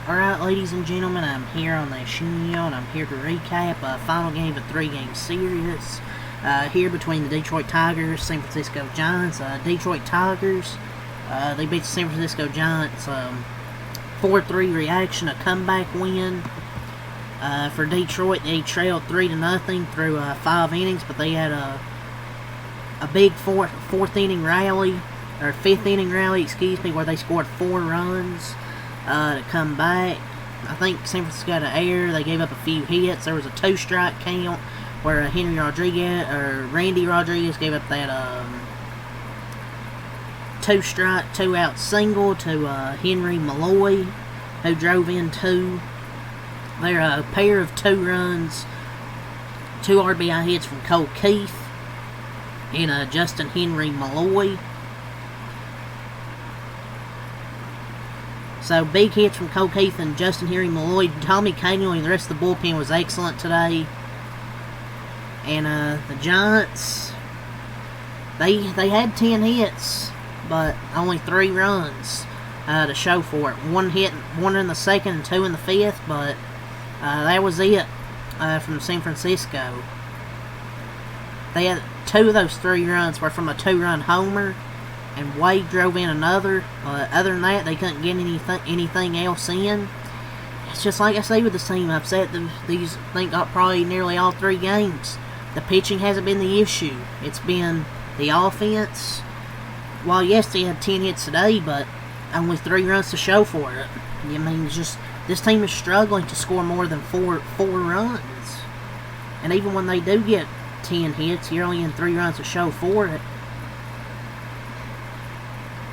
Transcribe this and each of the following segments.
Alright, ladies and gentlemen, I'm here on the show, and I'm here to recap a final game of a 3-game series here between the Detroit Tigers, San Francisco Giants. Detroit Tigers, they beat the San Francisco Giants 4-3 reaction, a comeback win. For Detroit, they trailed 3-0 through 5 innings, but they had a big fourth inning rally, or 5th inning rally, where they scored 4 runs to come back. I think San Francisco had an error. They gave up a few hits. There was a 2-strike count where Randy Rodriguez gave up that 2-strike, 2-out single to Henry Malloy, who drove in 2. They're a pair of 2 runs, 2 RBI hits from Cole Keith and Justin Henry Malloy. So, big hits from Cole Keith and Justin Henry Malloy. Tommy Kahnle and the rest of the bullpen was excellent today. And the Giants, they had 10 hits, but only 3 runs to show for it. 1 hit, 1 in the 2nd and 2 in the 5th, but that was it from San Francisco. They had 2 of those 3 runs were from a 2-run homer, and Wade drove in another. Other than that, they couldn't get anything else in. It's just like I say with the team. I've said these, I think, probably nearly all 3 games. The pitching hasn't been the issue. It's been the offense. Well, yes, they had 10 hits today, but only 3 runs to show for it. I mean, it's just this team is struggling to score more than four runs. And even when they do get 10 hits, you're only getting 3 runs to show for it.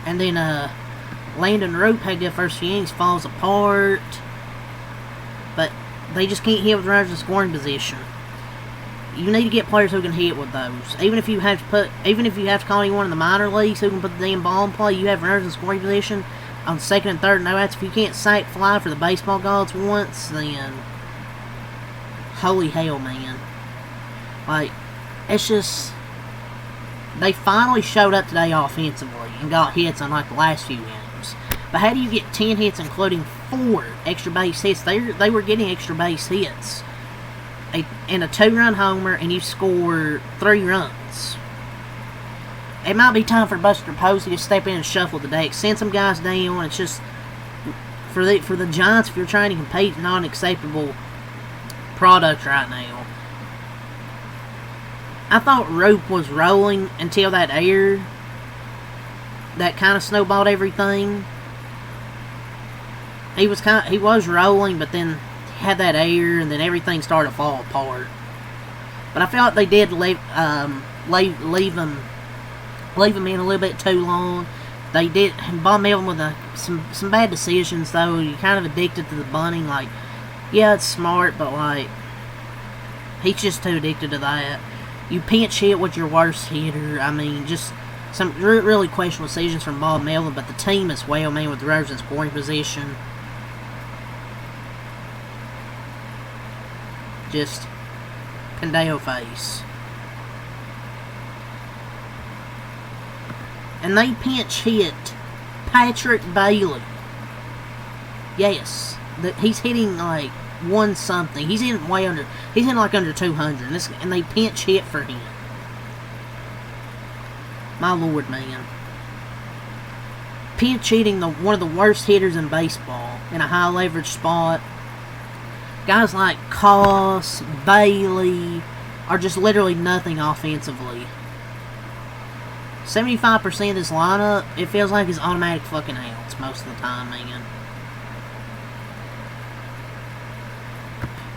And then Landon Rope had their first few innings, falls apart. But they just can't hit with runners in scoring position. You need to get players who can hit with those. Even if you have to call anyone in the minor leagues who can put the damn ball in play, you have runners in scoring position on 2nd and 3rd no outs. If you can't sack fly for the baseball gods once, then holy hell, man. Like, it's just, they finally showed up today offensively and got hits on like the last few innings. But how do you get 10 hits, including 4 extra base hits? They were getting extra base hits. And a 2-run homer, and you score 3 runs. It might be time for Buster Posey to step in and shuffle the deck. Send some guys down. It's just, for the Giants, if you're trying to compete, it's not an acceptable product right now. I thought Rope was rolling until that error that kind of snowballed everything. He was rolling, but then had that error, and then everything started to fall apart. But I felt like they did leave him in a little bit too long. They did. Bob Melvin with some bad decisions, though. You're kind of addicted to the bunting. Like, yeah, it's smart, but like, he's just too addicted to that. You pinch hit with your worst hitter. I mean, just some really questionable decisions from Bob Melvin, but the team as well, man, with the runners in scoring position. Just Pandeo face. And they pinch hit Patrick Bailey. Yes, he's hitting like 1-something. He's in like under 200. And they pinch hit for him. My lord, man. Pinch hitting one of the worst hitters in baseball in a high leverage spot. Guys like Koss, Bailey are just literally nothing offensively. 75% of this lineup, it feels like is automatic fucking outs most of the time, man.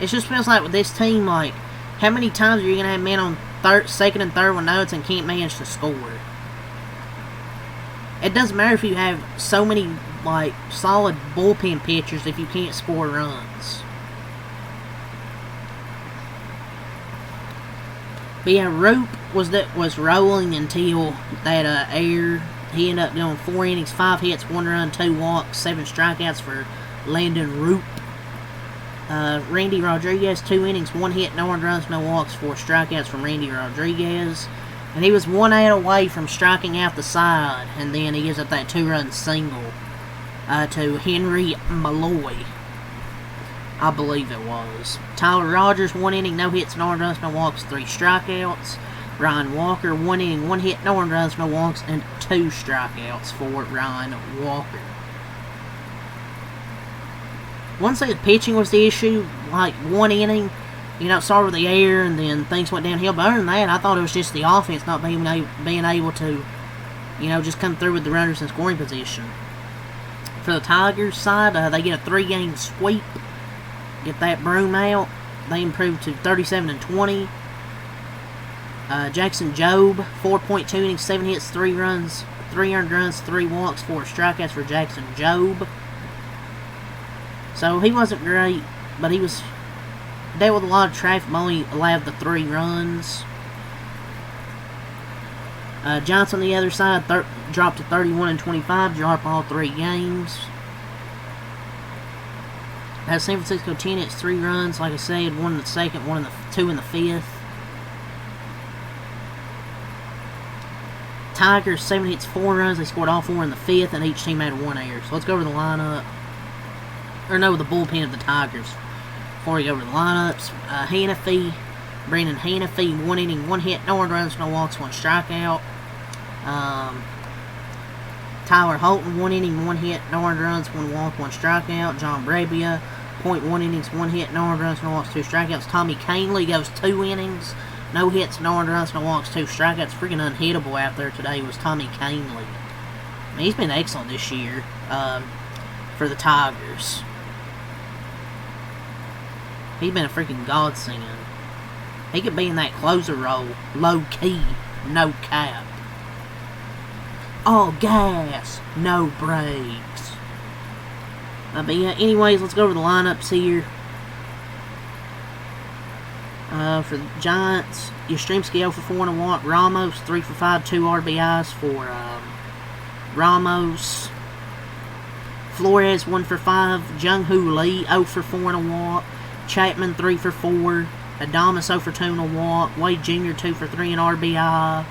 It just feels like with this team, like, how many times are you going to have men on 2nd and 3rd with notes and can't manage to score? It doesn't matter if you have so many, like, solid bullpen pitchers if you can't score runs. But yeah, Rope was rolling until that error. He ended up doing 4 innings, 5 hits, 1 run, 2 walks, 7 strikeouts for Landon Rope. Randy Rodriguez, 2 innings, 1 hit, no earned runs, no walks, 4 strikeouts from Randy Rodriguez. And he was 1 out away from striking out the side, and then he gives up that 2-run single to Henry Malloy. I believe it was. Tyler Rogers, 1 inning, no hits, no earned runs, no walks, 3 strikeouts. Ryan Walker, 1 inning, 1 hit, no earned runs, no walks, and 2 strikeouts for Ryan Walker. Wouldn't say the pitching was the issue. Like, 1 inning, started with the air, and then things went downhill. But other than that, I thought it was just the offense not being able to, just come through with the runners in scoring position. For the Tigers side, they get a 3-game sweep. Get that broom out. They improved to 37-20. Jackson Jobe, 4.2 innings, 7 hits, 3 runs, 3 earned runs, 3 walks, 4 strikeouts for Jackson Jobe. So he wasn't great, but he was dealt with a lot of traffic, but only allowed the 3 runs. Johnson on the other side dropped to 31-25, dropped all 3 games. San Francisco 10 hits, 3 runs, like I said, 1 in the second, 2 in the fifth. Tigers 7 hits, 4 runs. They scored all 4 in the fifth, and each team had 1 error. So let's go over the lineup. The bullpen of the Tigers. Before we go over the lineups, Brandon Hanafy, 1 inning, 1 hit, no earned runs, no walks, 1 strikeout. Tyler Holton, 1 inning, 1 hit, no earned runs, 1 walk, 1 strikeout. John Brabia, 0.1 innings, 1 hit, no earned runs, no walks, 2 strikeouts. Tommy Kahnle goes 2 innings, no hits, no earned runs, no walks, 2 strikeouts. Freaking unhittable out there today was Tommy Kahnle. I mean, he's been excellent this year for the Tigers. He's been a freaking godsend. He could be in that closer role, low key, no cap. All gas, no brakes. But yeah, anyways, let's go over the lineups here. For the Giants, Yastrzemski 0 for 4 and a walk. Ramos 3 for 5, 2 RBIs for Ramos. Flores 1 for 5. Jung-Hoo Lee 0 for 4 and a walk. Chapman 3 for 4. Adames 0 for 2 and a walk. Wade Jr. 2 for 3 and RBI.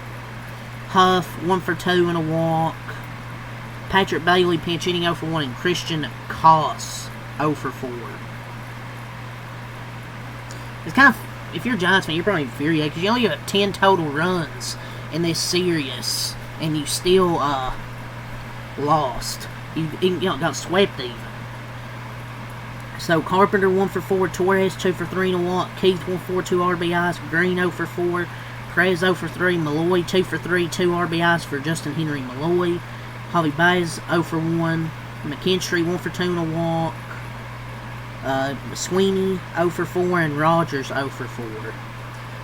Huff 1 for 2 and a walk. Patrick Bailey pinch hitting 0 for 1, and Christian Koss 0 for 4. It's kind of, if you're a Giants fan, you're probably infuriated because you only have 10 total runs in this series, and you still lost. You got swept even. So Carpenter 1 for 4, Torres 2 for 3 and a walk, Keith 1 for 4, 2 RBIs, Green 0 for 4, Perez 0 for 3, Malloy 2 for 3, 2 RBIs for Justin Henry Malloy, Javi Baez 0 for 1, McKinstry 1 for 2 and a walk, Sweeney 0 for 4, and Rogers 0 for 4.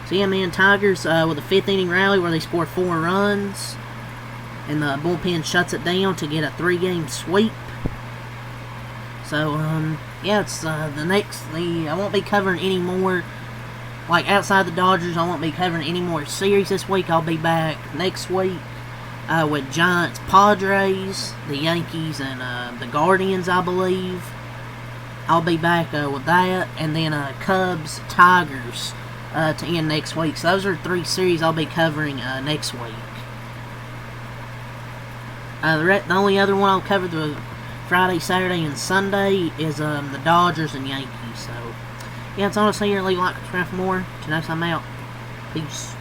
So yeah, man, Tigers with a 5th inning rally where they scored 4 runs, and the bullpen shuts it down to get a 3-game sweep. So yeah, it's I won't be covering any more, like outside the Dodgers. I won't be covering any more series this week. I'll be back next week with Giants, Padres, the Yankees, and the Guardians, I believe. I'll be back with that, and then Cubs, Tigers to end next week. So those are 3 series I'll be covering next week. The only other one I'll cover the Friday, Saturday, and Sunday is the Dodgers and Yankees. So yeah, it's honestly here. Leave a like, subscribe for more. Till next time, I'm out. Peace.